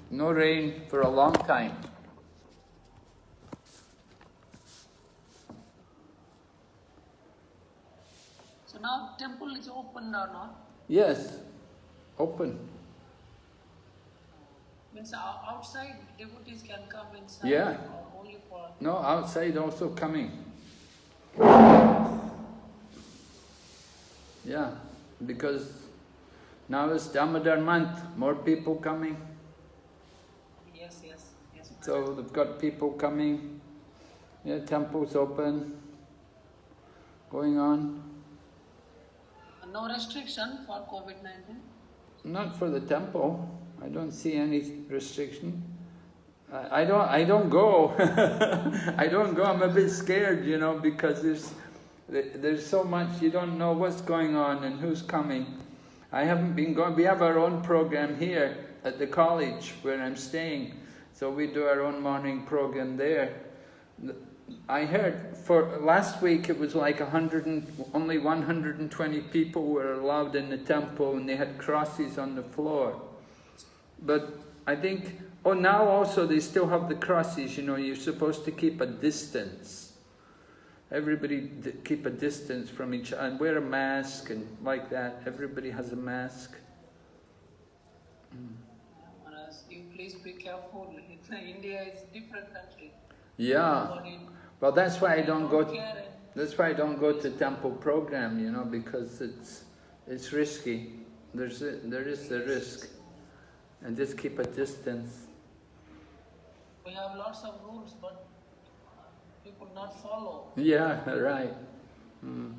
No rain for a long time. So now temple is open or not? Yes, open. Means outside devotees can come inside, Yeah. or only for... No, outside also coming. Yeah, because now it's Damodar month, more people coming. Yes. So they've got people coming. Yeah, temple's open, going on. No restriction for COVID-19? Not for the temple. I don't see any restriction. I don't go. I don't go. I'm a bit scared, you know, because there's so much, you don't know what's going on and who's coming. I haven't been going. We have our own program here at the college where I'm staying. So we do our own morning program there. I heard for last week it was like only 120 people were allowed in the temple, and they had crosses on the floor. But I think, now also they still have the crosses, you know, you're supposed to keep a distance. Everybody keep a distance from each other and wear a mask and like that. Everybody has a mask. You please be careful. India is a different country. Yeah. Well, that's why I don't go. That's why I don't go to temple program, you know, because it's risky. There is the risk, and just keep a distance. We have lots of rules, but people not follow. Yeah, right. Mm.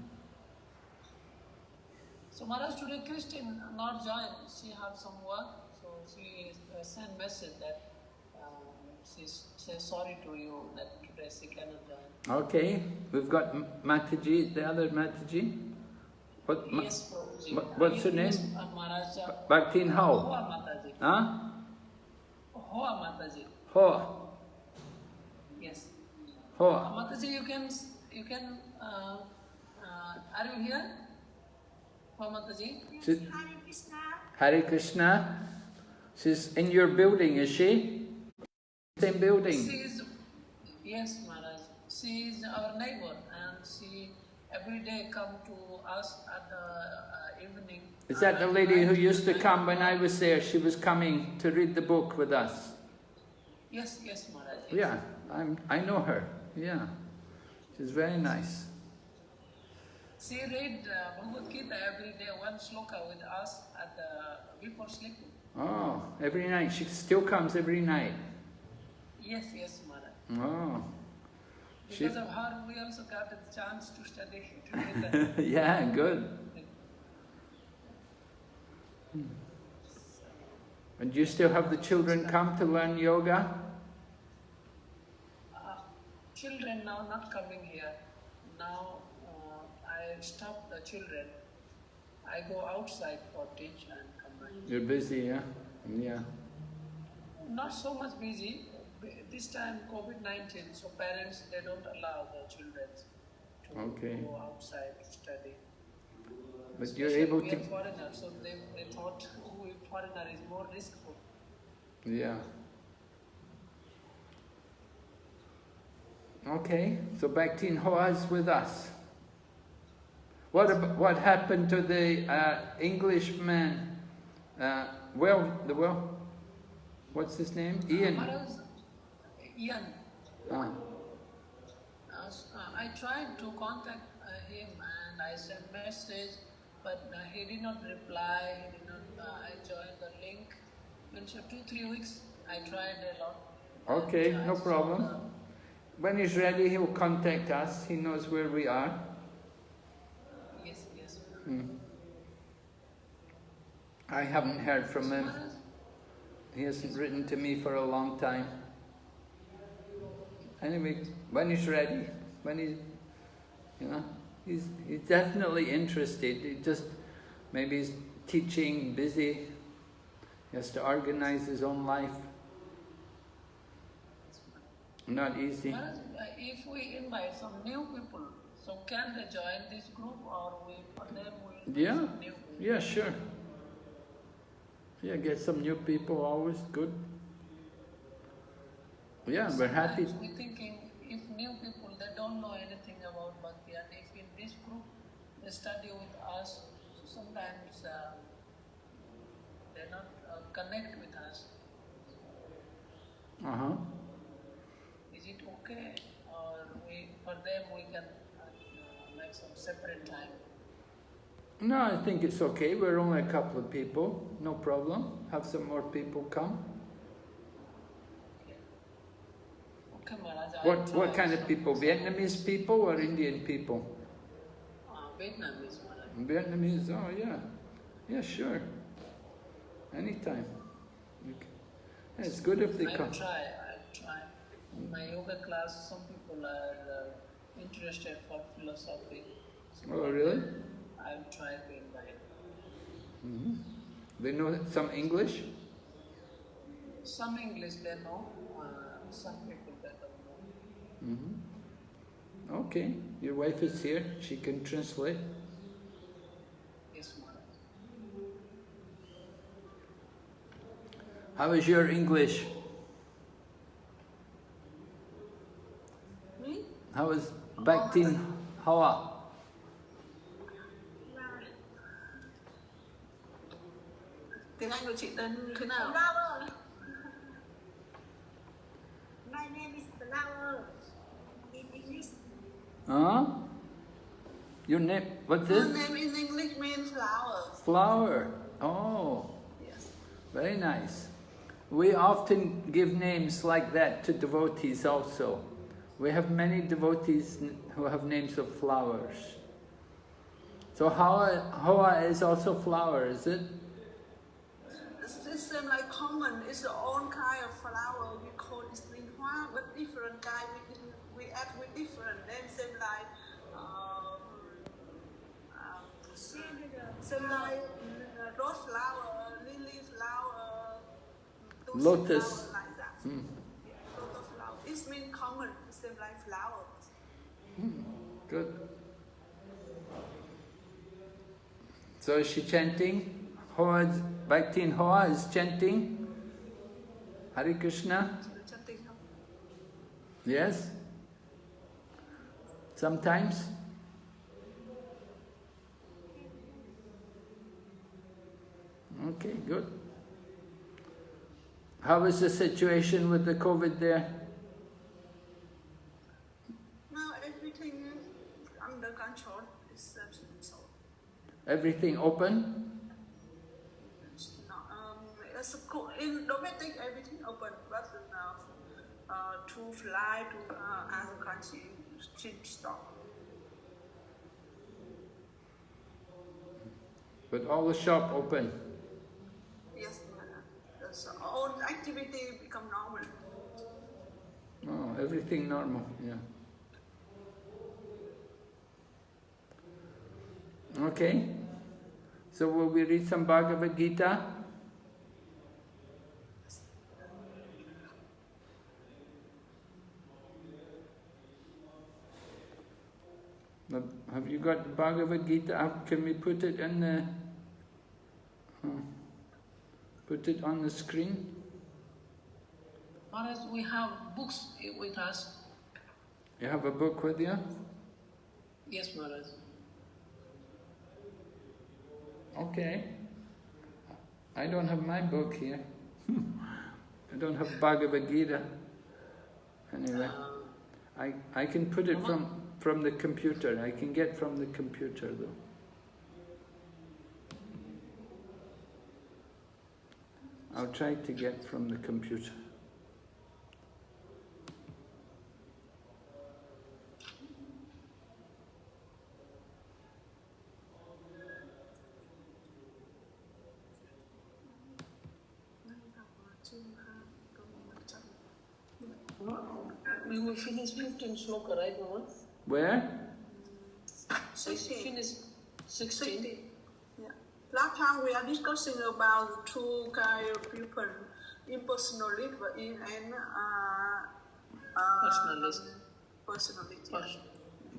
So Maharaj, today Christine not joined. She had some work, so she sent message that she says sorry to you that today she cannot join. Okay, we've got Mataji, the other Mataji. Yes, what's her name? Yes, Maharaj. Bhaktin How? Hoa Mataji. Huh? Hoa Mataji. Ho. Yes. Ho. Mataji, you can. Are you here? Hoa Mataji. Hare Krishna. Hare Krishna. She's in your building, is she? Same building. Yes, Maharaj. She is our neighbor, and she every day come to us at the evening. Is that the lady who used to come when I was there? She was coming to read the book with us. Yes, Maharaj. Yes. Yeah, I know her. Yeah, she's very nice. She read Bhagavad Gita every day, one sloka with us before sleeping. Oh, every night. She still comes every night. Yes, Maharaj. Oh. Because of her, we also got a chance to study together. Yeah, good. And do you still have the children come to learn yoga? Children now not coming here. Now I stop the children. I go outside for teach and come back. You're busy, yeah? Yeah. Not so much busy. This time COVID-19, so parents, they don't allow the children to go outside to study. But Especially you're able we to... are foreigners, so they thought foreigner is more riskful. Yeah. Okay, so Bhaktin Hoa is with us. What happened to the Englishman? What's his name? Ian. Ian. Ah. I tried to contact him and I sent message, but he did not reply. He did not. I joined the link. And so 2-3 weeks I tried a lot. Okay, no problem. When he's ready, he will contact us. He knows where we are. Yes. I haven't heard from him. He hasn't written to me for a long time. Anyway, when he's ready, he's definitely interested. He just, maybe he's teaching, busy. He has to organize his own life. Not easy. If we invite some new people, so can they join this group or for them we Yeah, some new people? yeah, sure. Yeah, get some new people, always good. Yeah, we're happy. We're thinking if new people, they don't know anything about Bhakti, and if in this group they study with us, sometimes they not connect with us. Is it okay, or for them we can make some separate time? No, I think it's okay. We're only a couple of people. No problem. Have some more people come. Okay, Maharaj. What kind of people? Vietnamese people or Indian people? Vietnamese, Maharaj. Vietnamese, oh yeah. Yeah, sure. Anytime. Okay. Yeah, it's good if they come. I'll try. In my yoga class, some people are interested for philosophy. So Oh, really? I'll try to invite. They know some English? Some English they know, some people they don't know. Okay, your wife is here, she can translate. Yes, Maharaj. How is your English? Me? How is Bhaktin Hawa? Tiếng Anh của chị tên như thế nào? Flower. My name is Flower. In English. Huh? Your name, what's Her this? name in English means flower. Flower. Oh, Yes. very nice. We often give names like that to devotees also. We have many devotees who have names of flowers. So Hoa is also flower, is it? It's like common. It's the own kind of flower. We call it spring hoa, but different kind. We add with different names. Same like rose flower, lily flower, Lotus. flower, like that. Yeah, lotus flower. It means common. Same like flower. Good. So is she chanting? Bhaktin Hoa is chanting Hare Krishna? Yes? Sometimes? Okay, good. How is the situation with the COVID there? Now everything is under control. It's so. Everything open? In domestic, everything open, but to fly to other country, stop. But all the shop open? Yes, so all activity become normal. Oh, everything normal, yeah. Okay. So will we read some Bhagavad Gita? Have you got Bhagavad Gita up? Can we put it in the put it on the screen? Maharaj, we have books with us. You have a book with you? Yes, Maharaj. Okay. I don't have my book here. I don't have Bhagavad Gita. Anyway, I can put it from the computer. I can get from the computer though. I'll try to get from the computer. We will finish 15 sloka, right, Mama? Where? 16. Finish 16. Yeah. Last time we are discussing about the two kind of people, impersonalist and personalist.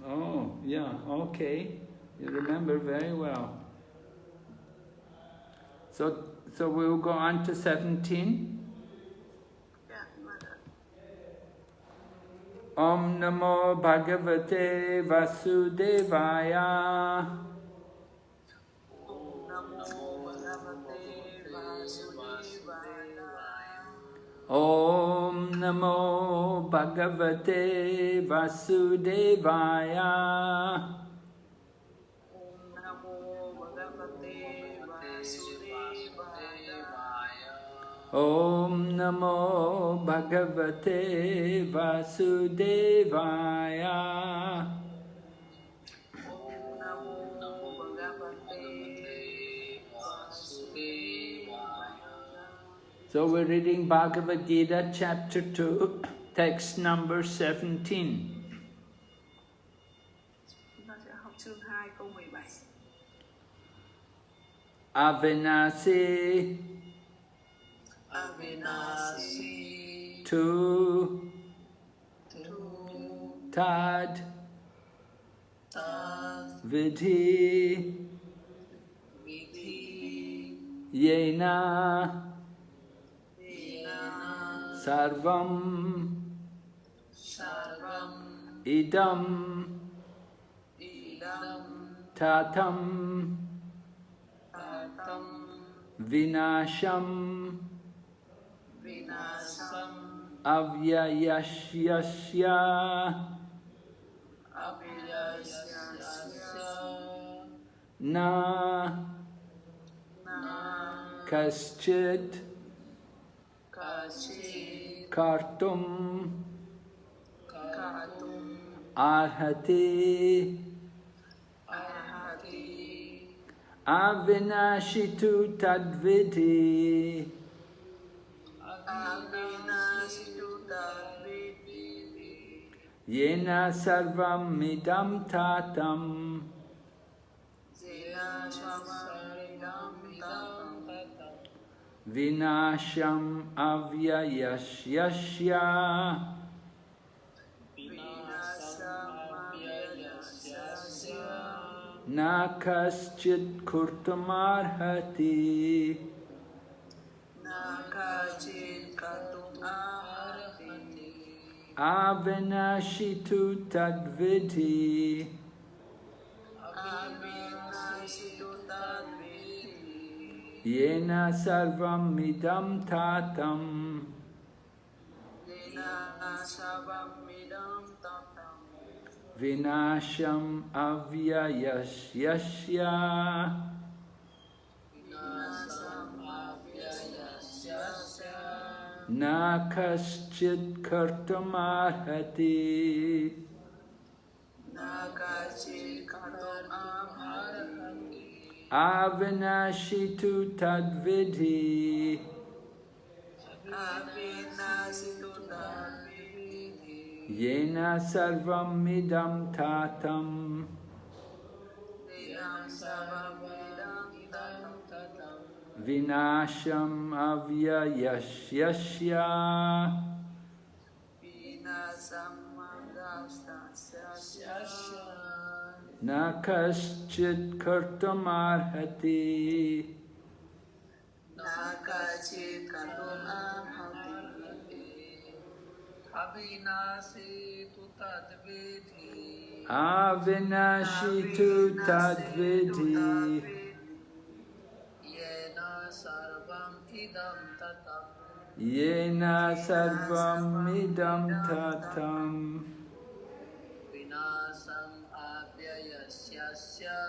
Oh, yeah, okay. You remember very well. So we will go on to 17. Yeah, Mother. Om Namo Bhagavate Vasudevaya. Om Namo Bhagavate Vasudevaya. Om Namo Bhagavate Vasudevaya. Om Namo Bhagavate Vasudevaya. Om Namo Bhagavate Vasudevaya. Om Namo Bhagavate Vasudevaya. So we're reading Bhagavad Gita chapter 2, text number 17. Chúng ta sẽ học chương 2 câu 17. Avinasi Avinasi tu tu tad tad vidhi vidhi yena yena sarvam sarvam idam idam tatam tatam vinasham vinasam avyayashyasya abhiyasyasya na na kaschid kachit kartum kartum arhati arhati avinashitu tadvidhi avinasitu tadvidhi yena sarvam idam tatam zena swamadam tatam vinasham avyayashyasya vinasam abhiyasyasya na kaschid kurtumarhati nakachit kartum arhati avinashitu tadvidhi avinasitu tadvidhi yena sarvam idam tatam zena swamadam tatam vinasham avyayashyasya vinasam abhiyasyasya na kaschid kartumarhati nakachit kartum arhati avinashitu tadvidhi avinasitu tadvidhi yena sarvam idam tatam zena swamadam tatam vinasham avyayashyasya vinasam abhiyasyasya na kaschid kartumarhati nakachit kartum arhati avinasitu tadvidhi avinashitu tadvidhi yena sarvam idam tatam yena sarvam idam tatam vinasam abhiyasyasya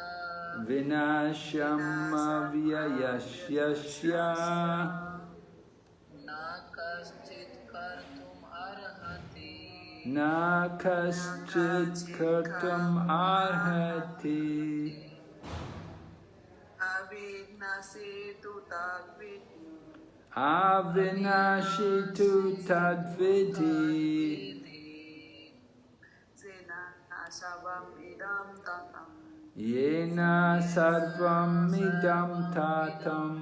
vinasham avyayashyasya nakaschit kartum arhati na kaschid kartum arhati avinasitu tadvidhi avinashitu tadvidhi zena sarvam idam tatam yena sarvam idam tatam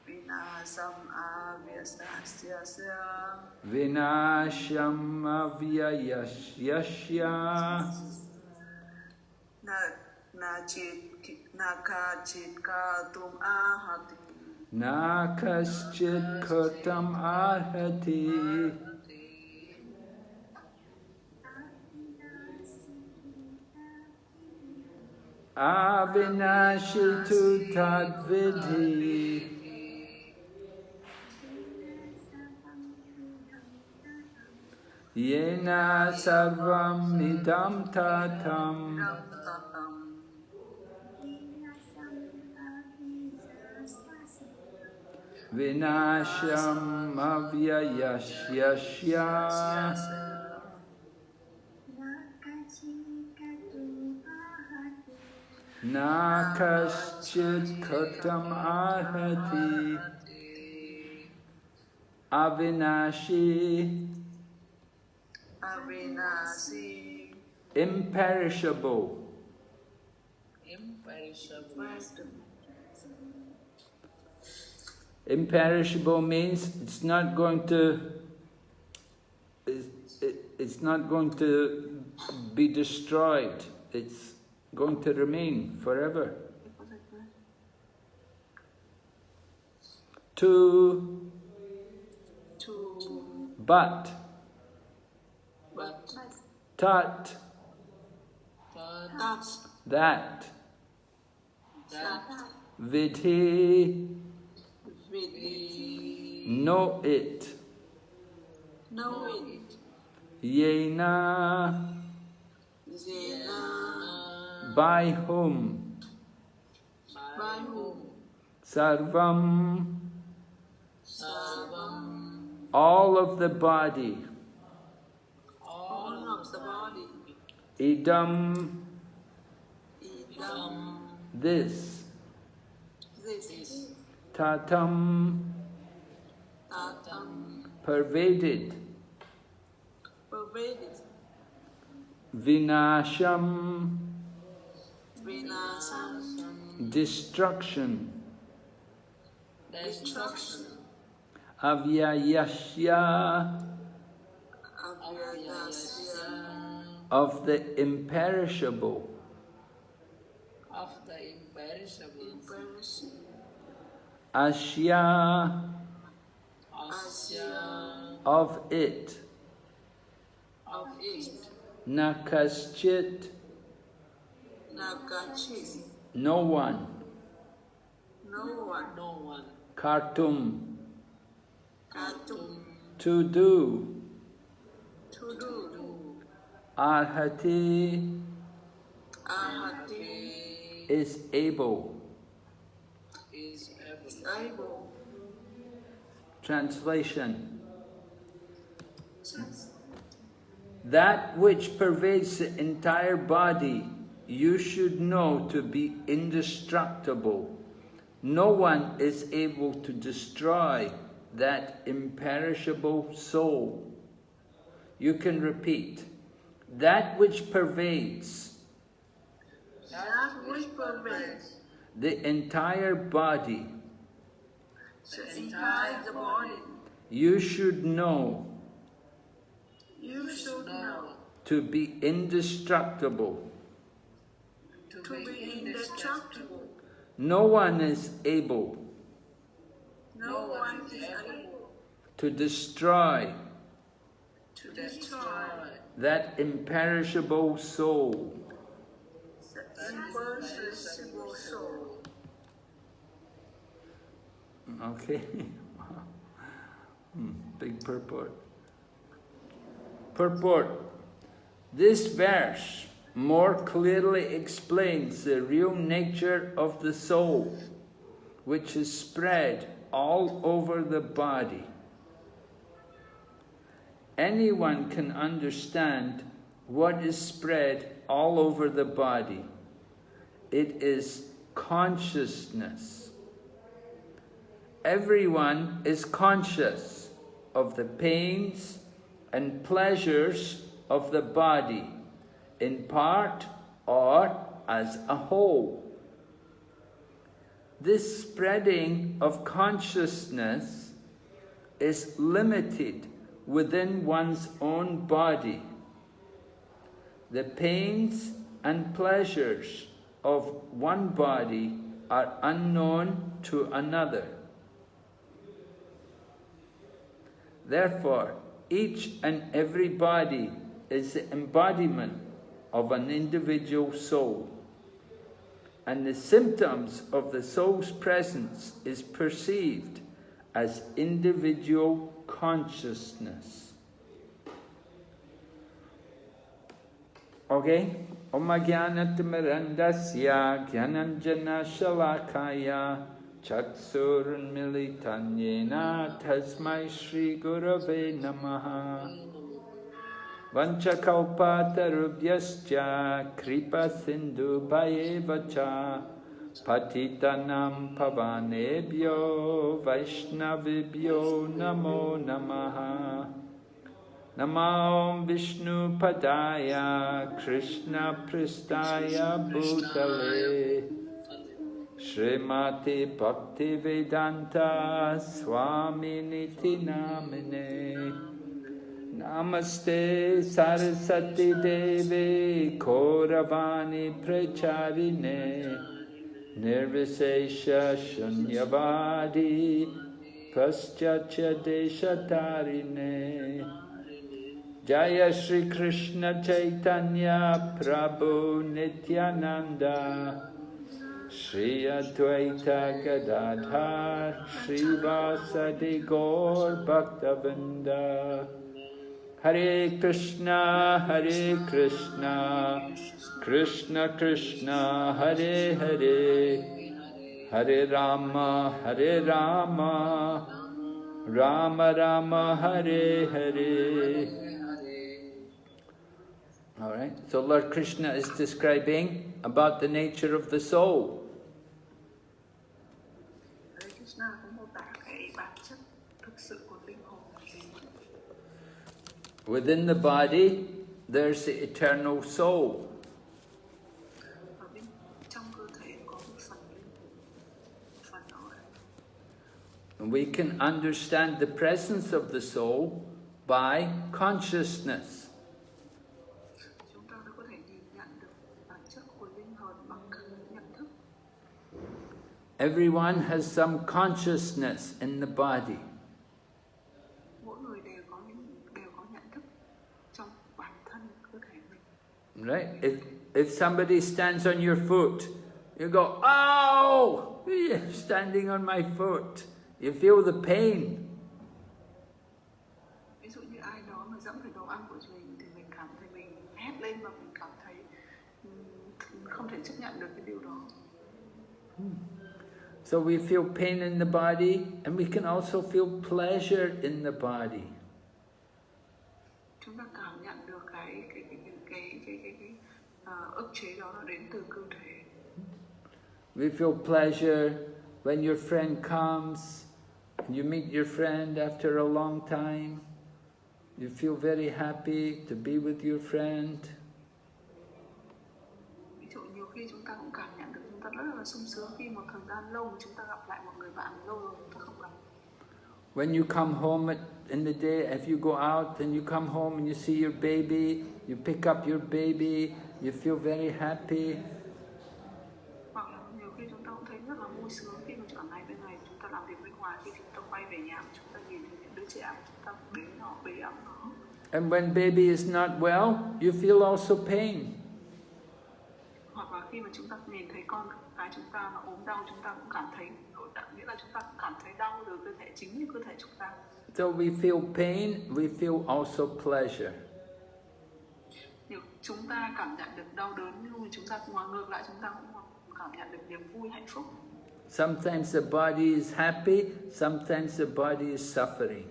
vinasam abhiyasyasya vinasham avyayashyasya Na kaschit kartam arhati. Avinashi tu tad vidhi. Yena sarvam idam tatam. Vinasham avyayashyasya. Na kaschit kartam arhati. Avinashi. Imperishable. Imperishable means it's not going to be destroyed. It's going to remain forever. But tat that vidhi know it yena by whom sarvam all of the body idam this tatam pervaded vinasham destruction avyayasya of the imperishable asya of it nakaschit no one kartum to do arhati is able. Translation. That which pervades the entire body you should know to be indestructible. No one is able to destroy that imperishable soul. You can repeat. That which pervades the entire body you should know to be indestructible. No one is able to destroy that imperishable soul. Okay. Big purport. Purport. This verse more clearly explains the real nature of the soul, which is spread all over the body. Anyone can understand what is spread all over the body. It is consciousness. Everyone is conscious of the pains and pleasures of the body, in part or as a whole. This spreading of consciousness is limited within one's own body. The pains and pleasures of one body are unknown to another. Therefore, each and every body is the embodiment of an individual soul, and the symptoms of the soul's presence is perceived as individual consciousness. Okay? Om Jnanatimirandasya Jnananjana Shalakaya Chaksurunmilitanyena Tasmai Shri Gurave Namaha Vanchakalpatarubhyascha Kripa Sindhu Bhayevacha Patitanam Pavanebhyo Vaishnavibhyo Namo Namaha Namo Vishnu Padaya Krishna Pristaya Bhutale Srimati Bhaktivedanta Swami Niti Namine Namaste Saraswati Devi Kauravani Pracharine Nirvisesha Shunyavadi Paschatya Deshatarine Jaya Shri Krishna Chaitanya Prabhu Nityananda Shri Advaita Gadadhar Shri Vasadi Gaur Bhaktavinda Hare Krishna Krishna Krishna Hare Hare Hare Rama Rama Rama Hare Hare. All right, so Lord Krishna is describing about the nature of the soul. Within the body, there's the eternal soul. And we can understand the presence of the soul by consciousness. Everyone has some consciousness in the body. Right? If somebody stands on your foot, you go, "Ow! You're standing on my foot." You feel the pain. So we feel pain in the body, and we can also feel pleasure in the body. We feel pleasure when your friend comes, and you meet your friend after a long time. You feel very happy to be with your friend. When you come home in the day, if you go out and you come home and you see your baby, you pick up your baby, you feel very happy. And when baby is not well, you feel also pain. So we feel pain, we feel also pleasure. Sometimes the body is happy, sometimes the body is suffering.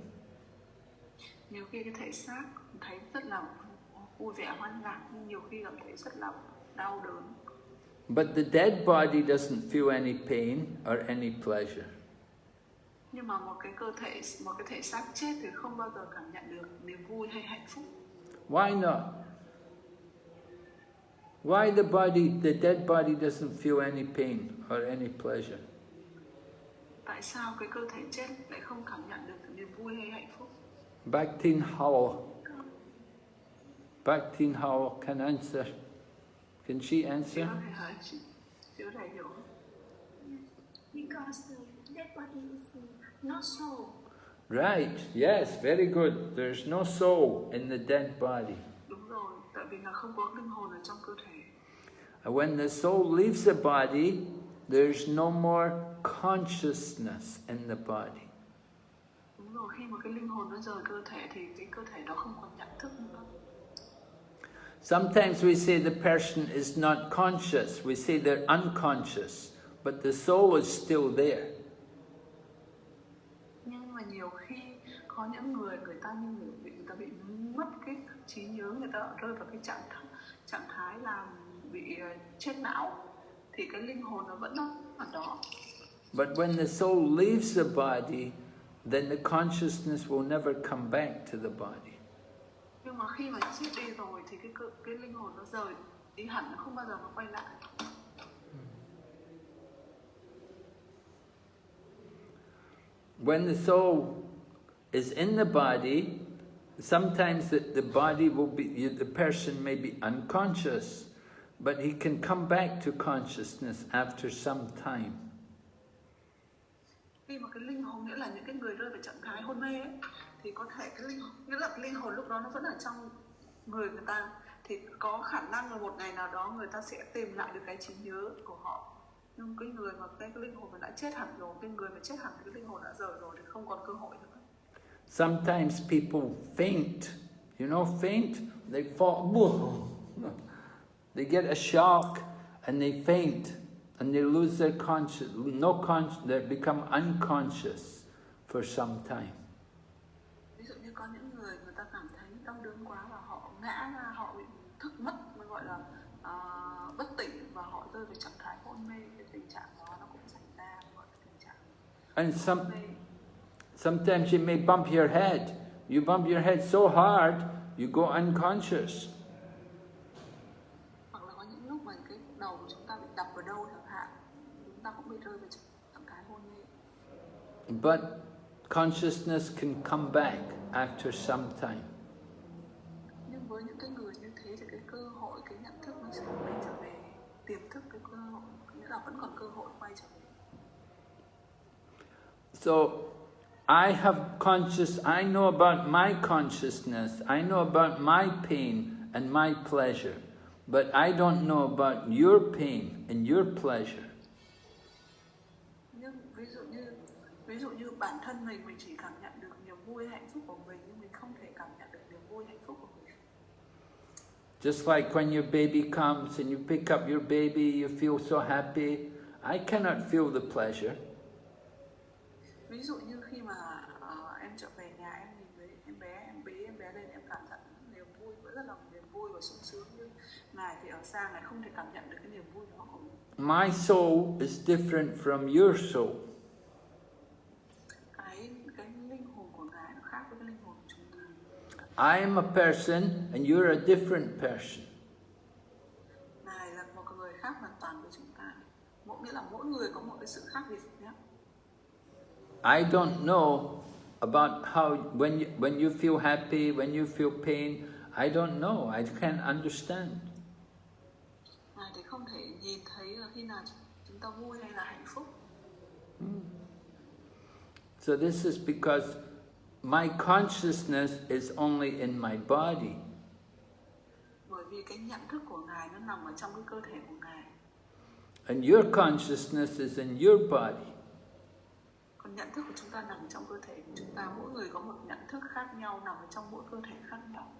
But the dead body doesn't feel any pain or any pleasure. Why not? Why the dead body doesn't feel any pain or any pleasure? Bhaktin Howell can answer. Can she answer? Chị có thể hiểu. Because the dead body is not soul. Right, yes, very good. There's no soul in the dead body. Đúng rồi, tại vì là không có linh hồn ở trong cơ thể. And when the soul leaves the body, there's no more consciousness in the body. Đúng rồi, khi mà cái linh hồn nó rời cơ thể thì cái cơ thể đó không còn nhận thức nữa. Sometimes we say the person is not conscious. We say they're unconscious, but the soul is still there. Nhưng mà nhiều khi có những người ta bị mất cái trí nhớ, người ta rơi vào cái trạng thái là bị chết não, thì cái linh hồn nó vẫn ở đó. But when the soul leaves the body, then the consciousness will never come back to the body. Nhưng mà khi mà chết đi rồi thì cái linh hồn nó rời đi hẳn, nó không bao giờ nó quay lại. When the soul is in the body, sometimes the body will be, the person may be unconscious, but he can come back to consciousness after some time. Khi mà cái linh hồn, nghĩa là những cái người rơi vào trạng thái hôn mê ấy, thì có thể cái linh hồn, nghĩa là cái linh hồn lúc đó nó vẫn ở trong người ta, thì có khả năng là một ngày nào đó người ta sẽ tìm lại được cái trí nhớ của họ. Nhưng cái người mà cái linh hồn mà đã chết hẳn rồi, cái người mà chết hẳn thì cái linh hồn đã rời rồi thì không còn cơ hội nữa. Sometimes people faint, you know, faint, they fall, they get a shock and they faint and they lose their they become unconscious for some time. Ví dụ như có những người ta cảm thấy đau đớn quá và họ ngã ra, họ bị thức mất, mới gọi là bất tỉnh, và họ rơi vào trạng thái hôn mê. Cái tình trạng đó nó cũng xảy ra, gọi là tình trạng And hôn mê. sometimes you may bump your head. You bump your head so hard, you go unconscious. Hoặc là có những lúc mà cái đầu của chúng ta bị đập vào đâu chẳng hạn, chúng ta cũng bị rơi vào trạng thái hôn mê. But consciousness can come back after some time. Nhưng với những cái người như thế thì cái cơ hội, cái nhận thức nó sẽ quay trở về, tiềm thức, cái cơ hội, nghĩa là vẫn còn cơ hội quay trở về. So, I have I know about my consciousness, I know about my pain and my pleasure, but I don't know about your pain and your pleasure. Nhưng ví dụ như bản thân mình chỉ cảm nhận được niềm vui hạnh phúc của mình, nhưng mình không thể cảm nhận được niềm vui hạnh phúc của mình. Just like when your baby comes and you pick up your baby, you feel so happy. I cannot feel the pleasure. Ví dụ như khi mà em trở về nhà, em nhìn thấy em bé lên, em cảm nhận niềm vui, rất là niềm vui và sung sướng, nhưng ngài thì ở xa, ngài không thể cảm nhận được cái niềm vui đó của mình. My soul is different from your soul. Cái linh hồn của ngài nó khác với cái linh hồn của chúng ta. I am a person and you're a different person. Ngài là một người khác hoàn toàn với chúng ta. Nghĩa là mỗi người có một cái sự khác biệt nhé. I don't know about how when you feel happy, when you feel pain. I don't know. I can't understand. Ngài thì không thể nhìn thấy là khi nào chúng ta vui hay là hạnh phúc. So this is because my consciousness is only in my body. Bởi vì cái nhận thức của ngài nó nằm ở trong cái cơ thể của ngài. And your consciousness is in your body. Còn nhận thức của chúng ta nằm trong cơ thể của chúng ta. Mỗi người có một nhận thức khác nhau, nằm ở trong mỗi cơ thể khác nhau.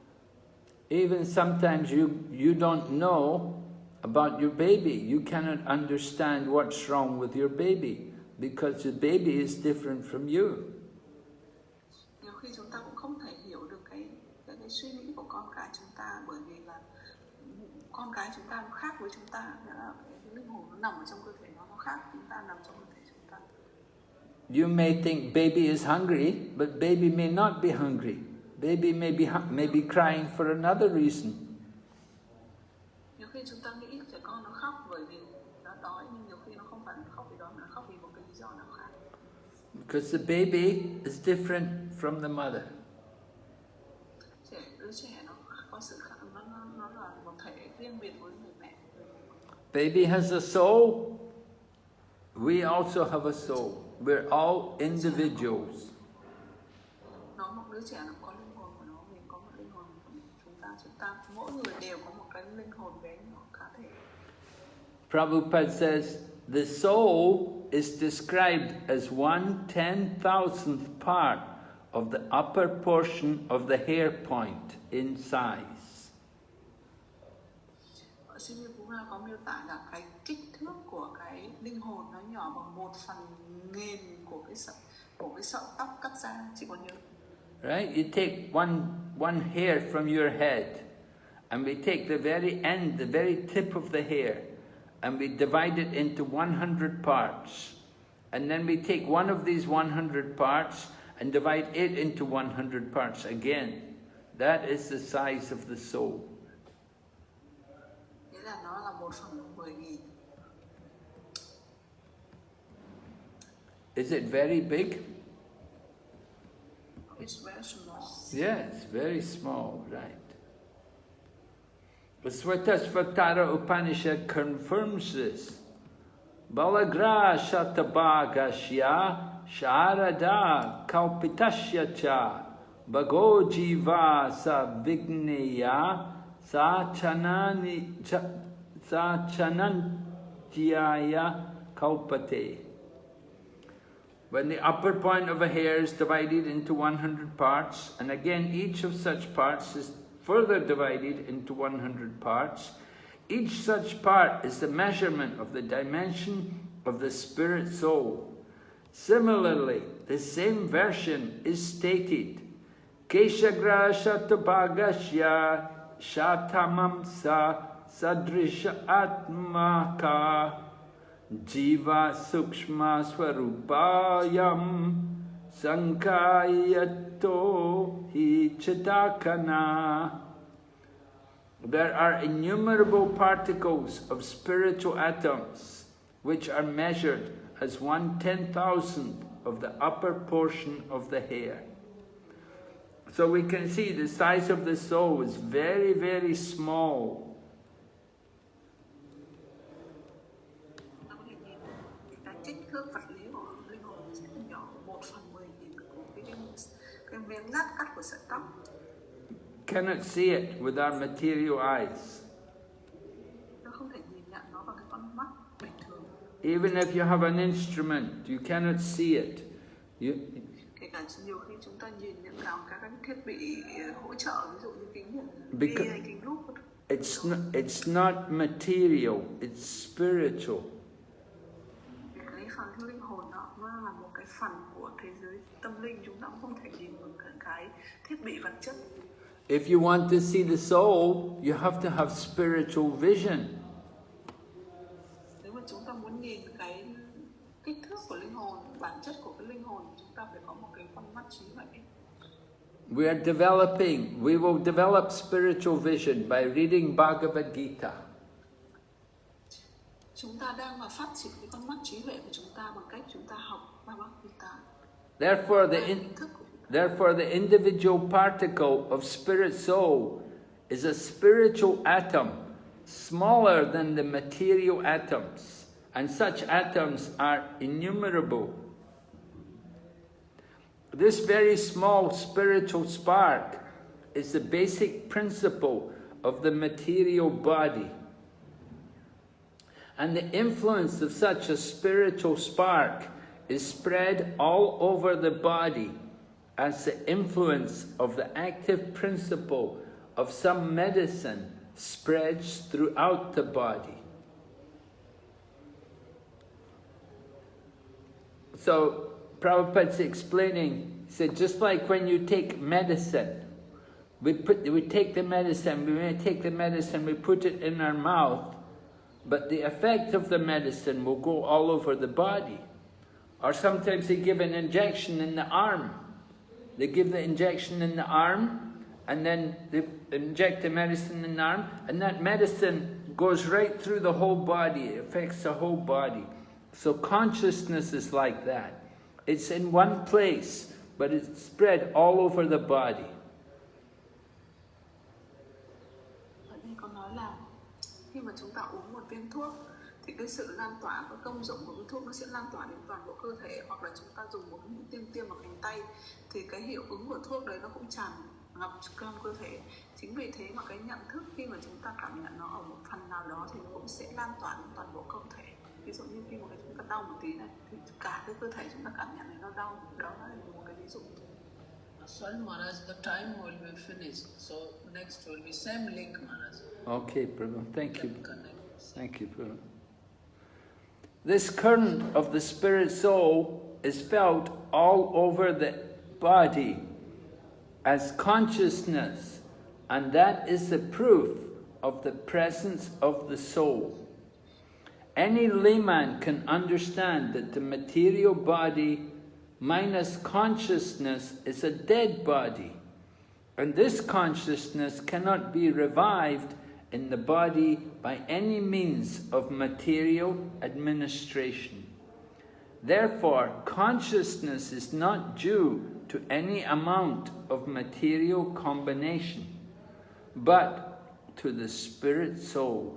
Even sometimes you don't know about your baby. You cannot understand what's wrong with your baby because the baby is different from you. Nhiều khi chúng ta cũng không thể hiểu được cái suy nghĩ của con cái chúng ta, bởi vì là con cái chúng ta nó khác với chúng ta, nghĩa là cái linh hồn nó nằm ở trong cơ thể nó khác, chúng ta nằm trong cơ thể chúng ta. You may think baby is hungry, but baby may not be hungry. Baby may be crying for another reason. Nhiều khi chúng ta nghĩ trẻ con nó khóc bởi vì nó đói, nhưng nhiều khi nó không phải khóc vì đó, nó khóc vì một cái lý do nào khác. Because the baby is different from the mother. Đứa trẻ nó có sự khác, nó là một thể riêng biệt với người mẹ. Baby has a soul. We also have a soul. We're all individuals. Nó một đứa trẻ nó có linh hồn của nó, mình có một linh hồn của chúng ta mỗi người đều có một cái linh hồn bé nhỏ cá thể. Prabhupada says the soul is described as 1/10,000th part of the upper portion of the hair point in size. Ở Sư Như Phú Hoa có miêu tả là cái kích thước của cái linh hồn nó nhỏ bằng 1/1000 của cái sợi tóc cắt ra, chị có nhớ? Right? You take one hair from your head, and we take the very end, the very tip of the hair, and we divide it into 100 parts. And then we take one of these 100 parts and divide it into 100 parts again. That is the size of the soul. Nghĩa là nó là 1/10,000. Is it very big? It's very small. Yeah, it's very small, right. The Svatasvatara Upanishad confirms this. Balagra shatabhagashya sharada kalpitasya cha bhago jiva sa vigneya sa chanantyaya kalpate. When the upper point of a hair is divided into 100 parts, and again each of such parts is further divided into 100 parts, each such part is the measurement of the dimension of the spirit soul. Similarly, the same version is stated, Keshagra shatabhagashya shatamamsa sadrisha atmaka Jiva sukshma swarupayam sankayato hi chitakana. There are innumerable particles of spiritual atoms which are measured as 1/10,000th of the upper portion of the hair. So we can see the size of the soul is very, very small. Kích thước vật lý của linh hồn rất nhỏ, 1/10,000 của cái miếng lát cắt của sợi tóc. Cannot see it with our material eyes. Nó không thể nhìn nhận nó bằng cái con mắt bình thường. Even if you have an instrument, you cannot see it. Kể cả nhiều khi chúng ta nhìn những các thiết bị hỗ trợ, ví dụ như kính hiển vi hay kính lúp. It's not material, it's spiritual. Cái phần linh hồn nó là một cái phần của thế giới tâm linh, chúng ta cũng không thể nhìn bằng cái thiết bị vật chất. If you want to see the soul, you have to have spiritual vision. Nếu mà chúng ta muốn nhìn cái kích thước của linh hồn, bản chất của cái linh hồn, chúng ta phải có một cái con mắt trí huệ. We will develop spiritual vision by reading Bhagavad Gita. Chúng ta đang mà phát triển cái con mắt trí huệ của chúng ta bằng cách chúng ta học Bhagavad Gita. Therefore, the individual particle of spirit soul is a spiritual atom, smaller than the material atoms, and such atoms are innumerable. This very small spiritual spark is the basic principle of the material body. And the influence of such a spiritual spark is spread all over the body as the influence of the active principle of some medicine spreads throughout the body. So Prabhupada's explaining, he said, just like when you take medicine, we take the medicine, we put it in our mouth, but the effect of the medicine will go all over the body. Or sometimes they give an injection in the arm. They give the injection in the arm, and then they inject the medicine in the arm, and that medicine goes right through the whole body. It affects the whole body. So consciousness is like that. It's in one place, but it's spread all over the body. khi mà chúng ta uống một viên thuốc thì cái sự lan tỏa và công dụng của cái thuốc nó sẽ lan tỏa đến toàn bộ cơ thể, hoặc là chúng ta dùng một cái mũi tiêm tiêm vào cánh tay thì cái hiệu ứng của thuốc đấy nó cũng tràn ngập trong cơ thể. Chính vì thế mà cái nhận thức khi mà chúng ta cảm nhận nó ở một phần nào đó thì nó cũng sẽ lan tỏa đến toàn bộ cơ thể. Ví dụ như khi mà chúng ta đau một tí này thì cả cái cơ thể chúng ta cảm nhận thấy nó đau. Đó là một cái ví dụ. Sorry Maharaj, the time will be finished. So next will be same link, Maharaj. Okay, Prabhu. Thank you. Connect. Thank you, Prabhu. This current of the spirit soul is felt all over the body as consciousness, and that is the proof of the presence of the soul. Any layman can understand that the material body minus consciousness is a dead body, and this consciousness cannot be revived in the body by any means of material administration. Therefore, consciousness is not due to any amount of material combination, but to the spirit soul.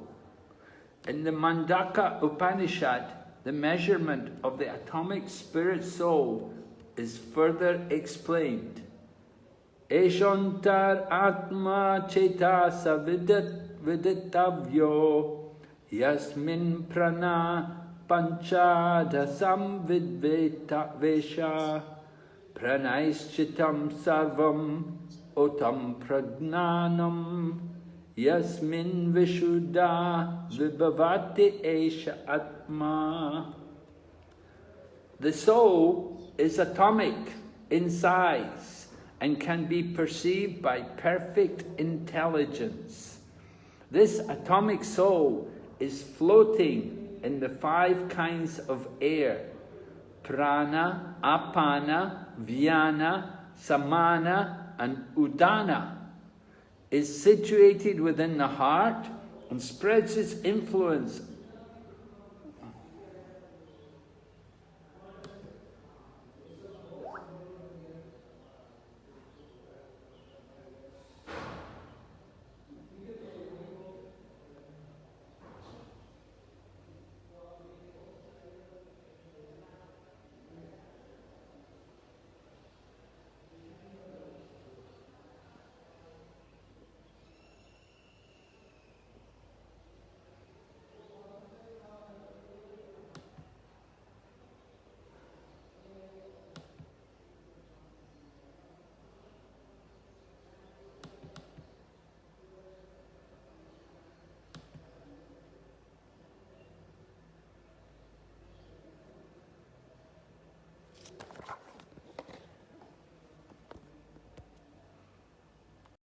In the Mandaka Upanishad, the measurement of the atomic spirit soul is further explained. Eshantar Atma Cheta Viditavyo Yasmin Prana Panchadasam Vidvesha Pranaischitam Sarvam Otam Pragnanam Yasmin Vishuddha Vibhavati Esha Atma. The soul is atomic in size and can be perceived by perfect intelligence. This atomic soul is floating in the 5 kinds of air: prana, apana, vyana, samana, and udana. Is situated within the heart and spreads its influence